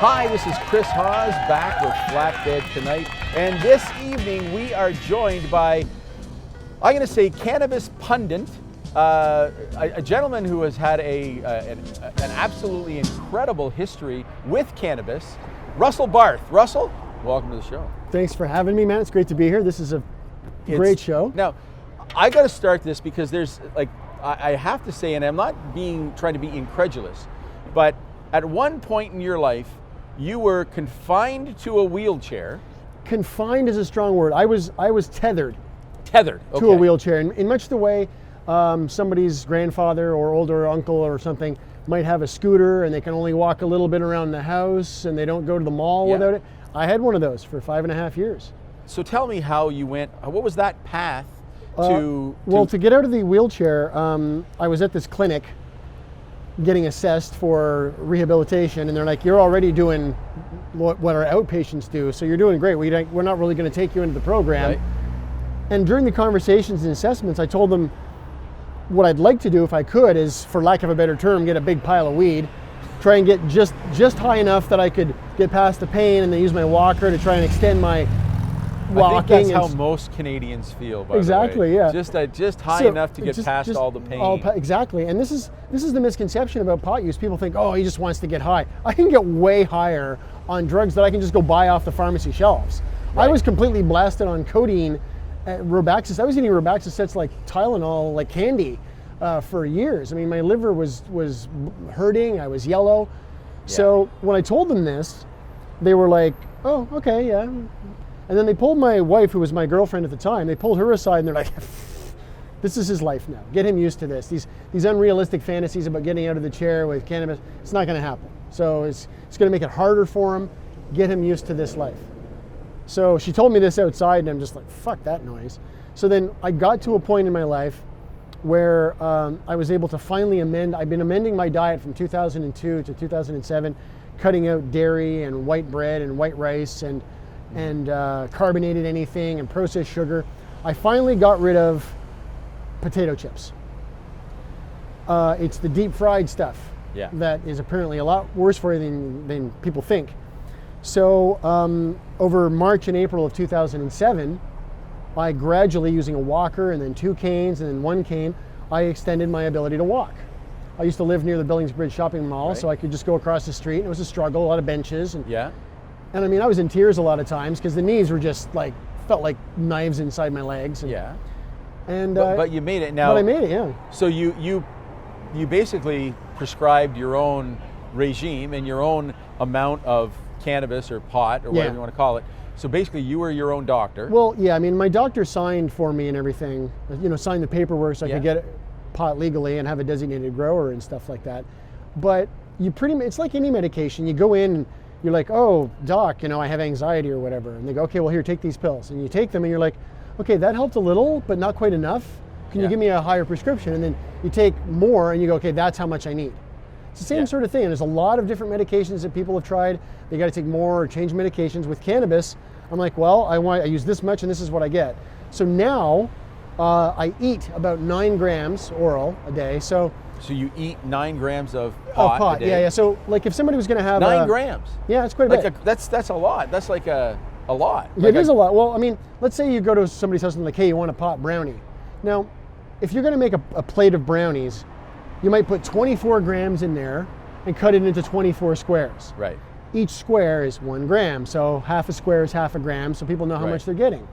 Hi, this is Chris Hawes back with Flatbed Tonight, and this evening we are joined by, I'm going to say, cannabis pundit, a gentleman who has had an absolutely incredible history with cannabis, Russell Bart. Russell, welcome to the show. Thanks for having me, man. It's great to be here. This is a great show. Now, I got to start this because there's I have to say, and I'm not trying to be incredulous, but at one point in your life, you were confined to a wheelchair. Confined is a strong word. I was tethered. Tethered, okay. To a wheelchair, in much the way somebody's grandfather or older uncle or something might have a scooter and they can only walk a little bit around the house and they don't go to the mall without it. I had one of those for 5.5 years. So tell me how you went. What was that path to get out of the wheelchair, I was at this clinic getting assessed for rehabilitation, and they're like, you're already doing what our outpatients do, so you're doing great. We're not really going to take you into the program. Right. And during the conversations and assessments, I told them what I'd like to do if I could is, for lack of a better term, get a big pile of weed, try and get just high enough that I could get past the pain, and then use my walker to try and extend my walking. I think that's how most Canadians feel, by exactly, the way. Yeah. Just high enough to get past all the pain. Exactly, and this is the misconception about pot use. People think, oh, he just wants to get high. I can get way higher on drugs that I can just go buy off the pharmacy shelves. Right. I was completely blasted on codeine, Robaxis. I was eating Robaxis sets like Tylenol, like candy, for years. I mean, my liver was hurting. I was yellow. Yeah. So when I told them this, they were like, oh, okay, yeah. And then they pulled my wife, who was my girlfriend at the time, they pulled her aside and they're like, this is his life now. Get him used to this. These unrealistic fantasies about getting out of the chair with cannabis, it's not going to happen. So it's going to make it harder for him. Get him used to this life. So she told me this outside and I'm just like, fuck that noise. So then I got to a point in my life where I was able to finally amend. I've been amending my diet from 2002 to 2007, cutting out dairy and white bread and white rice and carbonated anything and processed sugar. I finally got rid of potato chips. It's the deep fried stuff that is apparently a lot worse for you than people think. So over March and April of 2007, by gradually using a walker and then 2 canes and then 1 cane, I extended my ability to walk. I used to live near the Billingsbridge shopping mall, right. So I could just go across the street. And it was a struggle, a lot of benches. And I mean, I was in tears a lot of times because the knees were just felt like knives inside my legs. But you made it now. But I made it, yeah. So you basically prescribed your own regime and your own amount of cannabis or pot or whatever you want to call it. So basically you were your own doctor. Well, yeah, I mean, my doctor signed for me and everything, signed the paperwork so I could get pot legally and have a designated grower and stuff like that. But it's like any medication. You go in and you're like, oh, doc, I have anxiety or whatever. And they go, okay, well, here, take these pills. And you take them and you're like, okay, that helped a little, but not quite enough. Can you give me a higher prescription? And then you take more and you go, okay, that's how much I need. It's the same sort of thing. And there's a lot of different medications that people have tried. They got to take more or change medications. With cannabis, I'm like, well, I use this much and this is what I get. So now I eat about 9 grams oral a day. So you eat 9 grams of pot a day? Yeah. So like if somebody was going to have 9 grams? Yeah, it's quite a bit. That's a lot. That's like a lot. Yeah, it is a lot. Well, I mean, let's say you go to somebody's house and like, hey, you want a pot brownie? Now, if you're going to make a plate of brownies, you might put 24 grams in there and cut it into 24 squares. Right. Each square is 1 gram, so half a square is half a gram, so people know how much they're getting.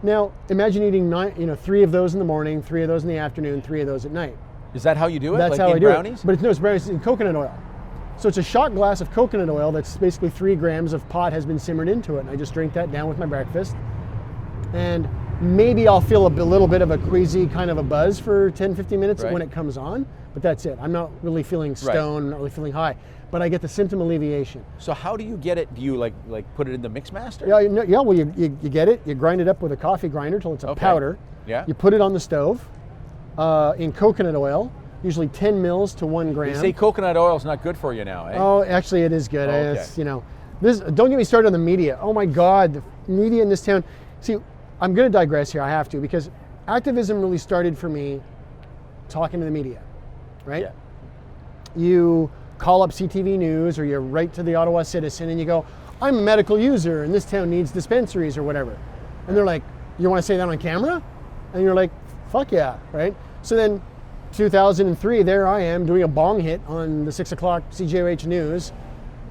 Now, imagine eating 3 of those in the morning, 3 of those in the afternoon, 3 of those at night. Is that how you do it? That's how I do brownies? It. But it's brownies in coconut oil. So it's a shot glass of coconut oil that's basically 3 grams of pot has been simmered into it. And I just drink that down with my breakfast. And maybe I'll feel a little bit of a queasy kind of a buzz for 10, 15 minutes when it comes on. But that's it. I'm not really feeling stoned, not really feeling high. But I get the symptom alleviation. So how do you get it? Do you like put it in the Mixmaster? Yeah. Well, you get it. You grind it up with a coffee grinder till it's a powder. Yeah. You put it on the stove in coconut oil, usually 10 mils to 1 gram. You say coconut oil is not good for you now, eh? Oh, actually, it is good. Okay. It's, this. Don't get me started on the media. Oh my God, the media in this town. See, I'm going to digress here. I have to, because activism really started for me talking to the media, right? Yeah. You call up CTV News or you write to the Ottawa Citizen and you go, I'm a medical user and this town needs dispensaries or whatever. And they're like, you want to say that on camera? And you're like, fuck yeah, right? So then 2003, there I am doing a bong hit on the 6 o'clock CJOH News,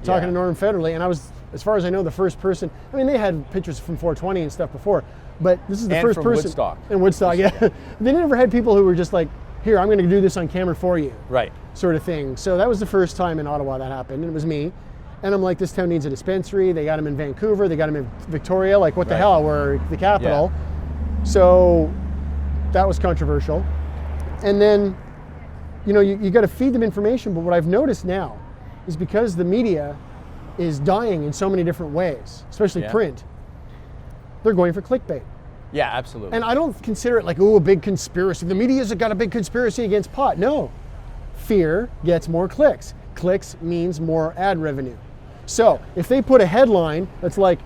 talking to Norm Federle, and I was, as far as I know, the first person. I mean, they had pictures from 420 and stuff before, but this is the first person. Woodstock. And Woodstock, yeah. They never had people who were just like, here, I'm going to do this on camera for you. Right. Sort of thing. So that was the first time in Ottawa that happened, and it was me. And I'm like, this town needs a dispensary. They got them in Vancouver. They got them in Victoria. Like, what the hell? We're the capital. Yeah. So that was controversial. And then, you know, you got to feed them information. But what I've noticed now is because the media is dying in so many different ways, especially print, they're going for clickbait. Yeah, absolutely. And I don't consider it like, oh, a big conspiracy. The media's got a big conspiracy against pot. No. Fear gets more clicks. Clicks means more ad revenue. So if they put a headline that's like,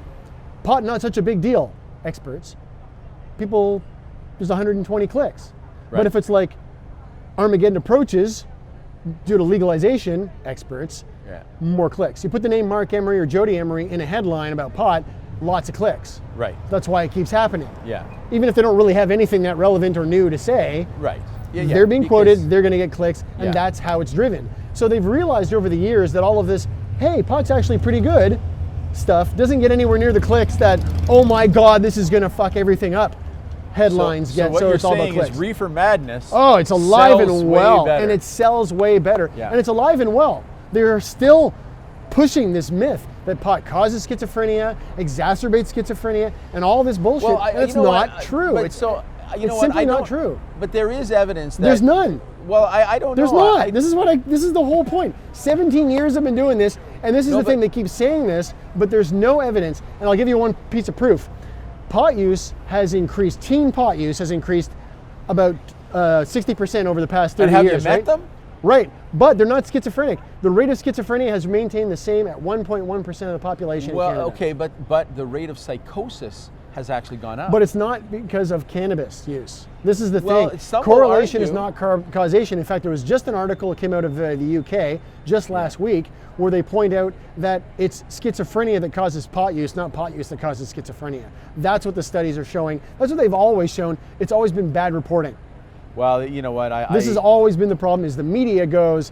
pot not such a big deal, experts, people, there's 120 clicks. Right. But if it's like, Armageddon approaches due to legalization, experts, more clicks. You put the name Mark Emery or Jody Emery in a headline about pot, lots of clicks. Right. That's why it keeps happening. Yeah. Even if they don't really have anything that relevant or new to say, right. They're being quoted, they're going to get clicks, and that's how it's driven. So they've realized over the years that all of this, hey, pot's actually pretty good stuff, doesn't get anywhere near the clicks that, oh my God, this is going to fuck everything up. Headlines get, so it's all about clicks. So what you're saying is Reefer Madness. Oh, it's alive and well, and it sells way better. Yeah. And it's alive and well. They're still pushing this myth that pot causes schizophrenia, exacerbates schizophrenia, and all this bullshit. Well, and it's not true. But it's simply not true. But there is evidence that there's none. Well, I don't know. There's not. This is the whole point. 17 years I've been doing this, and this is the thing. They keep saying this, but there's no evidence. And I'll give you one piece of proof. Pot use has increased. Teen pot use has increased about 60% over the past 30 years. And have you met them? Right, but they're not schizophrenic. The rate of schizophrenia has maintained the same at 1.1% of the population in Canada. Well, okay, but the rate of psychosis has actually gone up. But it's not because of cannabis use. This is the thing. Some correlation is not causation. In fact, there was just an article that came out of the UK just last week where they point out that it's schizophrenia that causes pot use, not pot use that causes schizophrenia. That's what the studies are showing. That's what they've always shown. It's always been bad reporting. Well, you know what? This has always been the problem, is the media goes,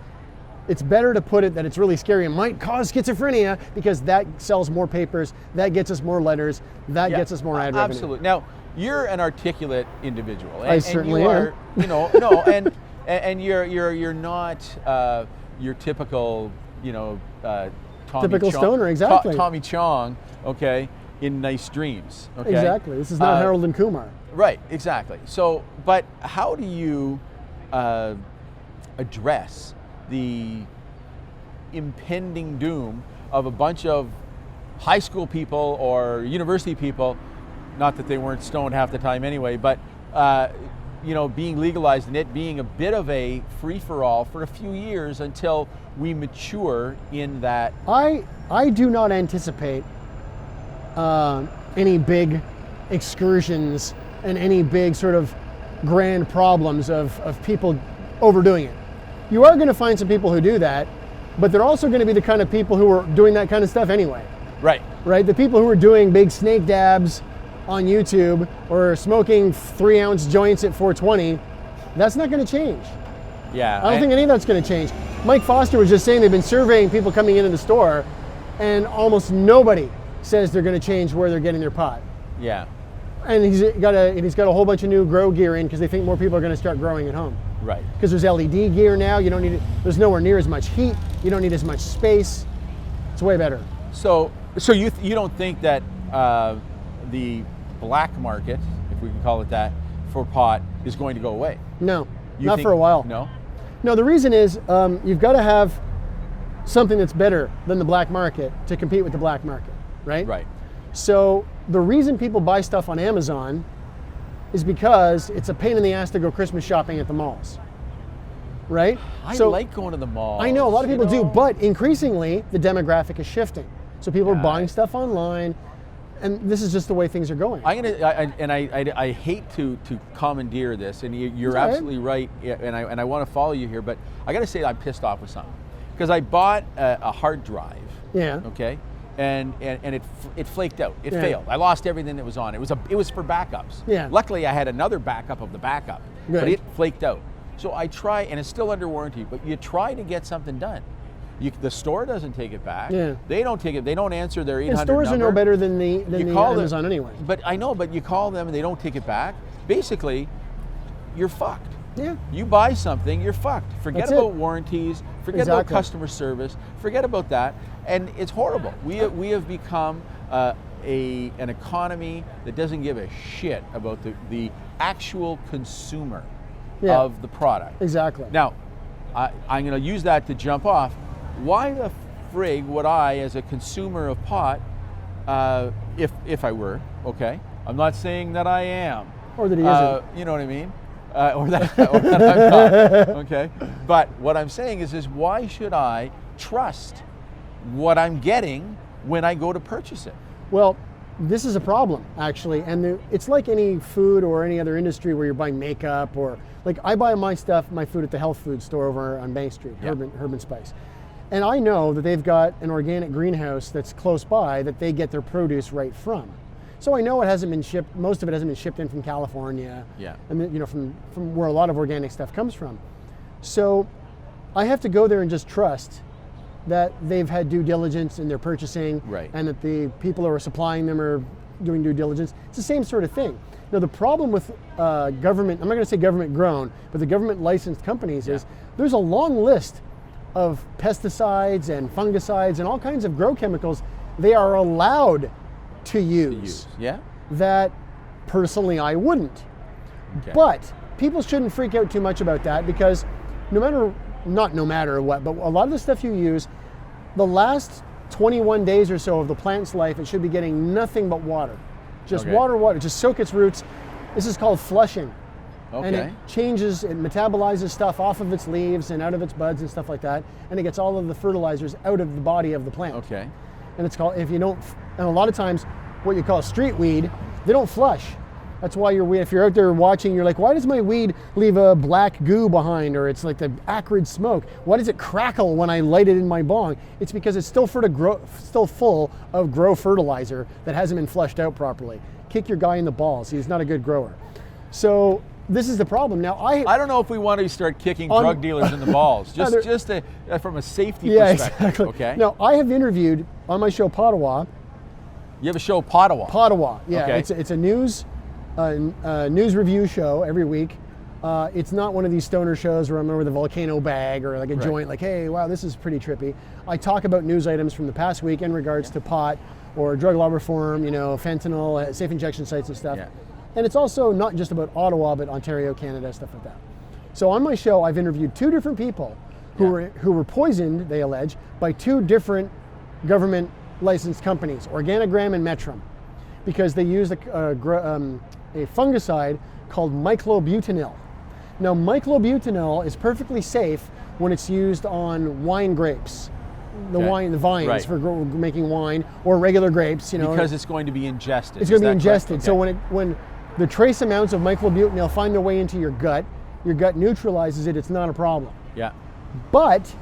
it's better to put it that it's really scary and might cause schizophrenia because that sells more papers, that gets us more letters, that gets us more ad revenue. Absolutely. Now, you're an articulate individual. I certainly am. You know, no, and you're not your typical, typical stoner, exactly. Tommy Chong, okay, in Nice Dreams. Okay? Exactly. This is not Harold and Kumar. Right, exactly. So, but how do you address the impending doom of a bunch of high school people or university people, not that they weren't stoned half the time anyway, but being legalized and it being a bit of a free-for-all for a few years until we mature in that? I do not anticipate any big excursions and any big sort of grand problems of people overdoing it. You are going to find some people who do that, but they're also going to be the kind of people who are doing that kind of stuff anyway. Right. Right? The people who are doing big snake dabs on YouTube or smoking 3-ounce joints at 420, that's not going to change. Yeah. I don't think any of that's going to change. Mike Foster was just saying they've been surveying people coming into the store, and almost nobody says they're going to change where they're getting their pot. Yeah. And he's got a whole bunch of new grow gear in because they think more people are going to start growing at home. Right. Because there's LED gear now. You don't need it. There's nowhere near as much heat. You don't need as much space. It's way better. So you don't think that the black market, if we can call it that, for pot is going to go away? No, not for a while. No. No. The reason is you've got to have something that's better than the black market to compete with the black market, right? Right. So the reason people buy stuff on Amazon is because it's a pain in the ass to go Christmas shopping at the malls, right? I like going to the malls. I know, a lot of people do, but increasingly the demographic is shifting. So people are buying stuff online, and this is just the way things are going. I hate to commandeer this, and you're absolutely right, and I want to follow you here, but I got to say I'm pissed off with something. because I bought a hard drive. Yeah. Okay. And it flaked out. It Yeah. failed. I lost everything that was on it. It was for backups. Yeah. Luckily, I had another backup of the backup, Good. but it flaked out. So I try, and it's still under warranty. But you try to get something done. The store doesn't take it back. Yeah. They don't take it. They don't answer their 800 And stores number. are no better than the call them- Amazon anyway. But I know. But you call them and they don't take it back. Basically, you're fucked. Yeah. You buy something, you're fucked. Forget That's about it. warranties. Forget about Exactly. customer service. Forget about that. And it's horrible. We have become an economy that doesn't give a shit about the actual consumer Yeah. of the product. Exactly. Now, I'm going to use that to jump off. Why the frig would I, as a consumer of pot, if I were, okay? I'm not saying that I am. Or that he isn't. You know what I mean? Or that I'm not, okay? But what I'm saying is why should I trust what I'm getting when I go to purchase it? Well, this is a problem, actually, and it's like any food or any other industry where you're buying makeup or, like, I buy my food at the health food store over on Bank Street, Yeah. Herb and Spice. And I know that they've got an organic greenhouse that's close by that they get their produce right from. So I know it hasn't been shipped, most of it hasn't been shipped in from California, Yeah. and then, from where a lot of organic stuff comes from. So I have to go there and just trust that they've had due diligence in their purchasing, Right. and that the people who are supplying them are doing due diligence. It's the same sort of thing. Now the problem with government, I'm not going to say government grown, but the government licensed companies is there's a long list of pesticides and fungicides and all kinds of grow chemicals they are allowed to use. Yeah? That personally I wouldn't. Okay. But people shouldn't freak out too much about that, because no matter what, but a lot of the stuff you use, the last 21 days or so of the plant's life, it should be getting nothing but water. Just Okay. water, just soak its roots. This is called flushing. Okay. And it metabolizes stuff off of its leaves and out of its buds and stuff like that, and it gets all of the fertilizers out of the body of the plant. Okay. And it's called, and a lot of times what you call street weed, they don't flush. That's why if you're out there watching, you're like, why does my weed leave a black goo behind, or it's like the acrid smoke? Why does it crackle when I light it in my bong? It's because it's still full of grow fertilizer that hasn't been flushed out properly. Kick your guy in the balls. He's not a good grower. So this is the problem. Now I don't know if we want to start kicking drug dealers in the balls, just from a safety perspective. Exactly. Okay. Now I have interviewed on my show Pottawa. You have a show, Pottawa. Pottawa, yeah. Okay. It's a news review show every week. It's not one of these stoner shows where I'm over the volcano bag or like a joint, like, hey, wow, this is pretty trippy. I talk about news items from the past week in regards to pot or drug law reform, fentanyl, safe injection sites and stuff. Yeah. And it's also not just about Ottawa, but Ontario, Canada, stuff like that. So on my show, I've interviewed two different people who were poisoned, they allege, by two different government licensed companies, Organigram and Metrum, because they used a fungicide called myclobutanil. Now, myclobutanil is perfectly safe when it's used on wine grapes, the vines for making wine, or regular grapes. Because it's going to be ingested. It's going to be ingested. Okay. So when the trace amounts of myclobutanil find their way into your gut neutralizes it. It's not a problem. Yeah. But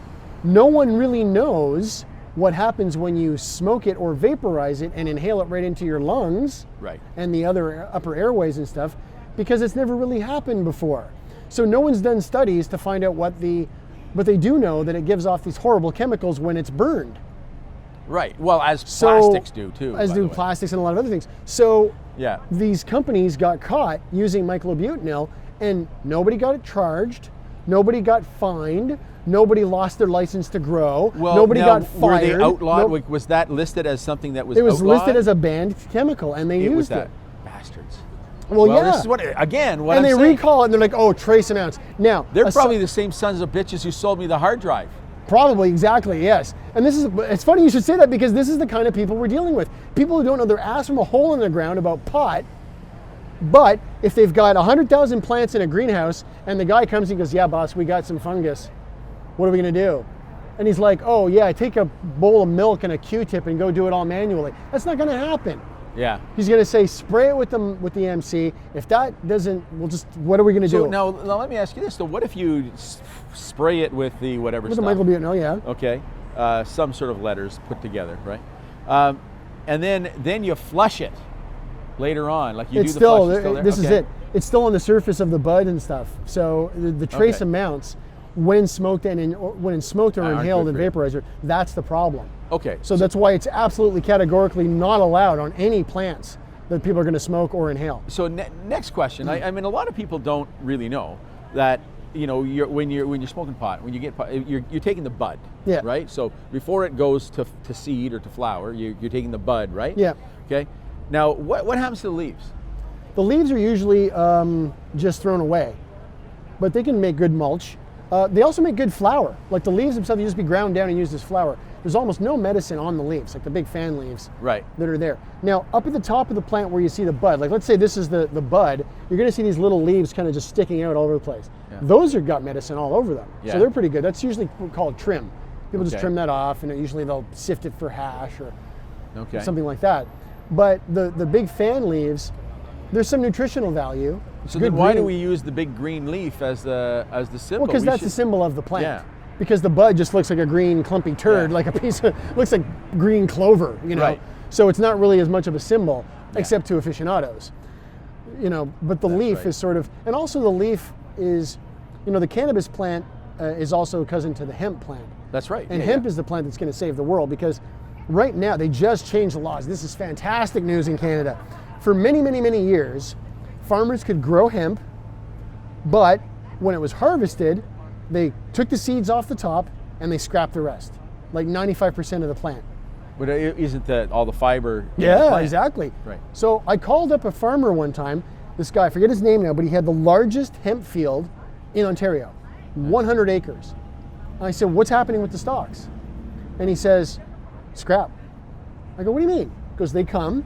no one really knows what happens when you smoke it or vaporize it and inhale it right into your lungs, Right. and the other upper airways and stuff, because it's never really happened before. So no one's done studies to find out but they do know that it gives off these horrible chemicals when it's burned. Right. Well, as plastics do too. As by do the way. plastics and a lot of other things. So Yeah. these companies got caught using myclobutanil, and nobody got charged, nobody got fined, nobody lost their license to grow, Well, nobody now, got fired. Were they outlawed? Was that listed as something that was It was outlawed? listed as a banned chemical, and they It was used that. it. Bastards. Well, yeah. This is what and I'm they saying. recall it, and they're like, oh, trace amounts. Now, They're probably the same sons of bitches who sold me the hard drive. Probably, exactly, yes. And it's funny you should say that, because this is the kind of people we're dealing with. People who don't know their ass from a hole in the ground about pot, but if they've got 100,000 plants in a greenhouse and the guy comes and goes, yeah, boss, we got some fungus. What are we gonna do? And he's like, oh yeah, take a bowl of milk and a Q-tip and go do it all manually. That's not gonna happen. Yeah. He's going to say spray it with the MC. If that doesn't, what are we going to So do? now let me ask you this. So what if you spray it with the whatever With stuff? the microbial, yeah. Okay. Some sort of letters put together, right? And then you flush it later on, like you It's do the still, flush. It's still there? this is Okay. it. It's still on the surface of the bud and stuff. So the trace Okay. amounts, when smoked or Aren't inhaled good in for you. vaporizer, that's the problem. Okay. So that's why it's absolutely categorically not allowed on any plants that people are going to smoke or inhale. So next question. I mean, a lot of people don't really know that, you know, when you're smoking pot, when you get pot, you're taking the bud, Yeah. right? So before it goes to seed or to flower, you're taking the bud, right? Yeah. Okay. Now, what happens to the leaves? The leaves are usually just thrown away, but they can make good mulch. They also make good flour. Like the leaves themselves, you just be ground down and used as flour. There's almost no medicine on the leaves, like the big fan leaves Right. that are there. Now, up at the top of the plant where you see the bud, like let's say this is the bud, you're gonna see these little leaves kind of just sticking out all over the place. Yeah. Those have got medicine all over them. Yeah. So they're pretty good. That's usually called trim. People just Okay. trim that off, and usually they'll sift it for hash or Okay. something like that. But the big fan leaves, there's some nutritional value. So Good then why do green- we use the big green leaf as the symbol? Well, because We that's should- the symbol of the plant. Yeah. Because the bud just looks like a green clumpy turd, Yeah. like a piece of, looks like green clover, you know. Right. So it's not really as much of a symbol, Yeah. except to aficionados. You know, but the That's leaf right. is sort of, and also the leaf is, you know, the cannabis plant is also a cousin to the hemp plant. That's right. And Yeah, hemp yeah. is the plant that's going to save the world, because right now they just changed the laws. This is fantastic news in Canada. For many, many, many years, farmers could grow hemp, but when it was harvested, they took the seeds off the top and they scrapped the rest, like 95% of the plant. But isn't that all the fiber? in the Yeah, plant? exactly. Right. So I called up a farmer one time, this guy, I forget his name now, but he had the largest hemp field in Ontario, 100 acres. I said, what's happening with the stalks? And he says, scrap. I go, what do you mean? He goes, they come,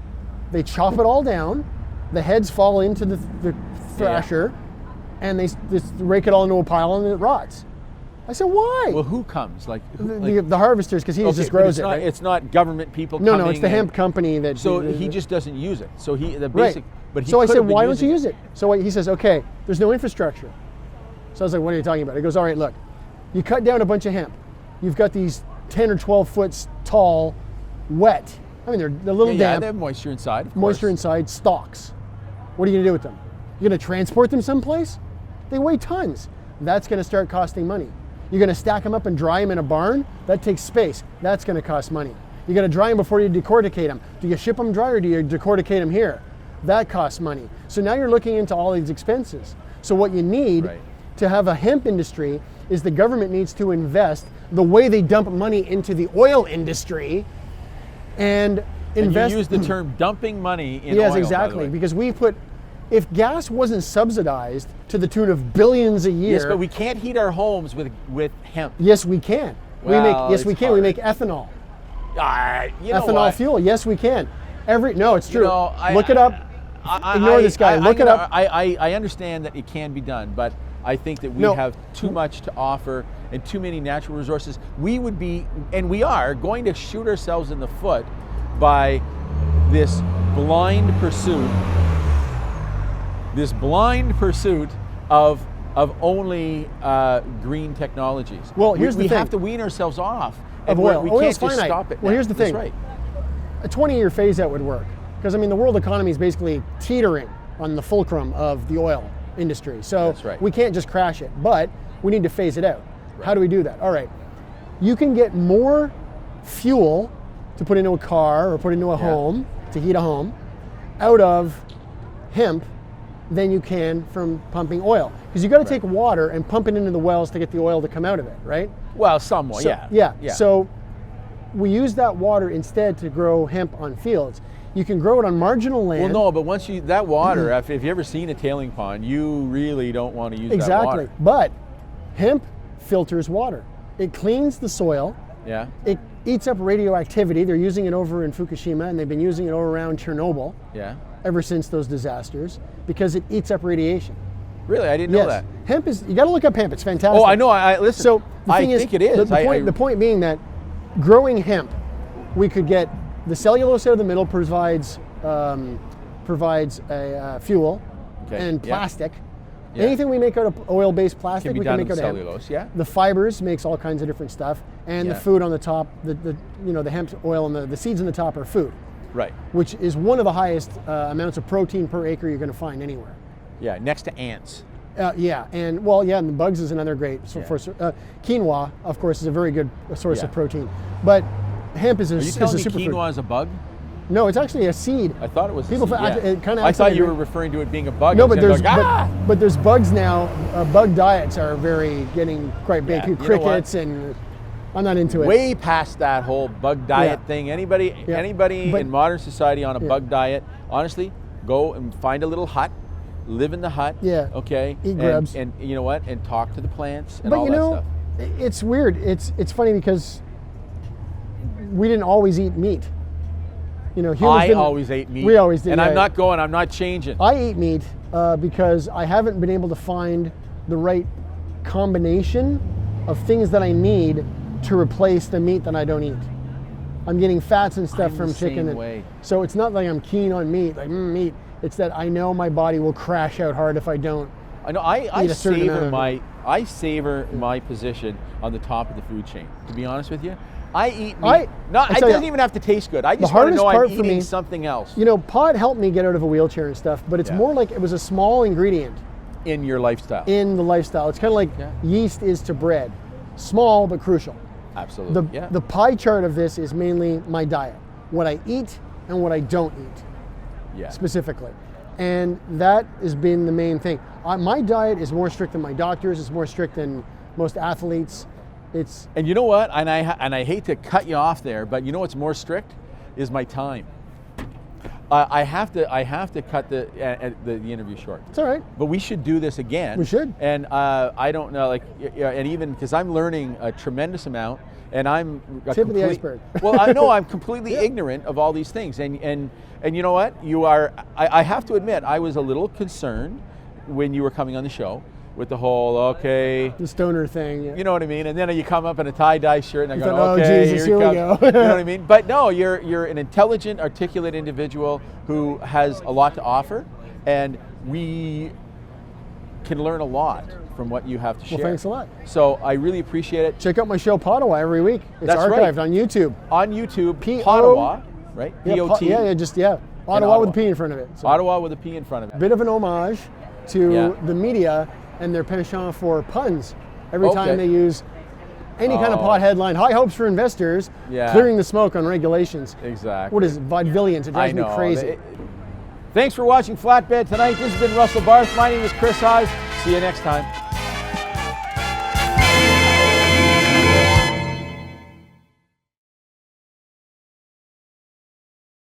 they chop it all down, the heads fall into the thrasher, and they just rake it all into a pile and it rots. I said, why? Well, who comes? Like, who, The harvesters, because he okay, just but grows it's it. not, Right? It's not government people No, coming. no, it's the and- hemp company that. So he just doesn't use it. So the Right. basic. But he So I could said, have been why don't you using use it? So he says, okay, there's no infrastructure. So I was like, what are you talking about? He goes, all right, look, you cut down a bunch of hemp. You've got these 10 or 12 foot tall, wet. I mean, they're a little Yeah, damp, they have moisture inside. Of moisture course. inside, stalks. What are you going to do with them? You're going to transport them someplace? They weigh tons. That's going to start costing money. You're going to stack them up and dry them in a barn? That takes space. That's going to cost money. You're going to dry them before you decorticate them. Do you ship them dry or do you decorticate them here? That costs money. So now you're looking into all these expenses. So what you need Right. to have a hemp industry is the government needs to invest the way they dump money into the oil industry and And invest. you use the term dumping money in Yes, oil, by the exactly. way. Because we put, if gas wasn't subsidized to the tune of billions a year. Yes, but we can't heat our homes with hemp. Yes, we can. Well, Yes, we it's can. We hard. make ethanol. You know Ethanol what? fuel. Yes, we can. No, it's true. You know, Look it up. Ignore this guy. Look it up. I understand that it can be done, but I think that we No. have too much to offer and too many natural resources. We would be, and we are, going to shoot ourselves in the foot by this blind pursuit. This blind pursuit of only green technologies. Well, here's we the thing. have to wean ourselves off Of and oil. we Oil's can't just finite. stop it. Well, now. here's the That's thing. right. A 20-year phase out would work. Because, I mean, the world economy is basically teetering on the fulcrum of the oil industry. So That's right. we can't just crash it, but we need to phase it out. How do we do that? All right. You can get more fuel to put into a car or put into a home, to heat a home, out of hemp than you can from pumping oil. Because you've got to take water and pump it into the wells to get the oil to come out of it, right? Well, somewhat, So- yeah. So we use that water instead to grow hemp on fields. You can grow it on marginal land. Well, no, but once you that water, if you've ever seen a tailing pond, you really don't want to use that Exactly. water. But hemp filters water. It cleans the soil. Yeah. It eats up radioactivity. They're using it over in Fukushima, and they've been using it over around Chernobyl Yeah. ever since those disasters because it eats up radiation. Really, I didn't know that. Hemp is, you got to look up hemp. It's fantastic. Oh, I know. I listen. So the I thing think it is. The point being that growing hemp, we could get the cellulose out of the middle provides provides a fuel and yeah. plastic. Yeah. Anything we make out of oil-based plastic, Can be we done can make in out of hemp. cellulose, yeah. The fibers makes all kinds of different stuff, and the Yeah. food on the top, the hemp oil and the seeds on the top are food, Right. which is one of the highest amounts of protein per acre you're going to find anywhere. Yeah, next to ants. Yeah, and and the bugs is another great source. Quinoa, of course, is a very good source of protein, but hemp is a Are you telling me superfood. quinoa is a bug? No, it's actually a seed. I thought it was People a seed, yeah. it kind of. I thought you were referring to it being a bug. No, I was but gonna there's go, "Ah!" but there's bugs now. Bug diets are getting quite big. Yeah, you know Crickets, and I'm not into it. Way past that whole bug diet thing. Anybody But- in modern society on a bug diet, honestly, go and find a little hut, live in the hut. Yeah. Okay. Eat grubs. And you know what? And talk to the plants and But all you that know, stuff. it's weird. It's funny because we didn't always eat meat. You know, humans I didn't. always ate meat. We always did. And yeah. I'm not changing. I eat meat because I haven't been able to find the right combination of things that I need to replace the meat that I don't eat. I'm getting fats and stuff I'm from the chicken. same way. So it's not like I'm keen on meat, like meat. It's that I know my body will crash out hard if I don't. I know. I eat a certain amount savor of my position on the top of the food chain. To be honest with you, I eat meat. I It tell doesn't you, even have to taste good. I the just want to hardest know I'm part for eating me- something else You know, pot helped me get out of a wheelchair and stuff, but it's Yeah. more like it was a small ingredient in your lifestyle. in the lifestyle. It's kind of like yeast is to bread. Small but crucial. Absolutely. The pie chart of this is mainly my diet, what I eat and what I don't eat yeah. specifically. And that has been the main thing. My diet is more strict than my doctor's, it's more strict than most athletes. It's And you know what? And I hate to cut you off there, but you know what's more strict is my time. I have to cut the interview short. It's all right. But we should do this again. We should. And I don't know, and even because I'm learning a tremendous amount, and I'm Tip of the iceberg. Well, I know I'm completely ignorant of all these things, and you know what? You are. I have to admit, I was a little concerned when you were coming on the show with the whole The stoner thing. Yeah. You know what I mean? And then you come up in a tie-dye shirt, and I go, thought, oh, okay, Jesus, here here he we comes. go. You know what I mean? But no, you're an intelligent, articulate individual who has a lot to offer, and we can learn a lot from what you have to share. Well, thanks a lot. So I really appreciate it. Check out my show Pottawa every week. It's That's archived right. on YouTube. On YouTube, P-O- Pottawa, right? Yeah, P-O-T. Ottawa with a P in front of it. So Ottawa with a P in front of it. bit of an homage to Yeah. the media and their penchant for puns. Every Okay. time they use any kind of pot headline, high hopes for investors, Yeah. clearing the smoke on regulations. Exactly. What is it? Vaudevillians? It drives me crazy. Thanks for watching Flatbed tonight. This has been Russell Bart. My name is Chris Haas. See you next time.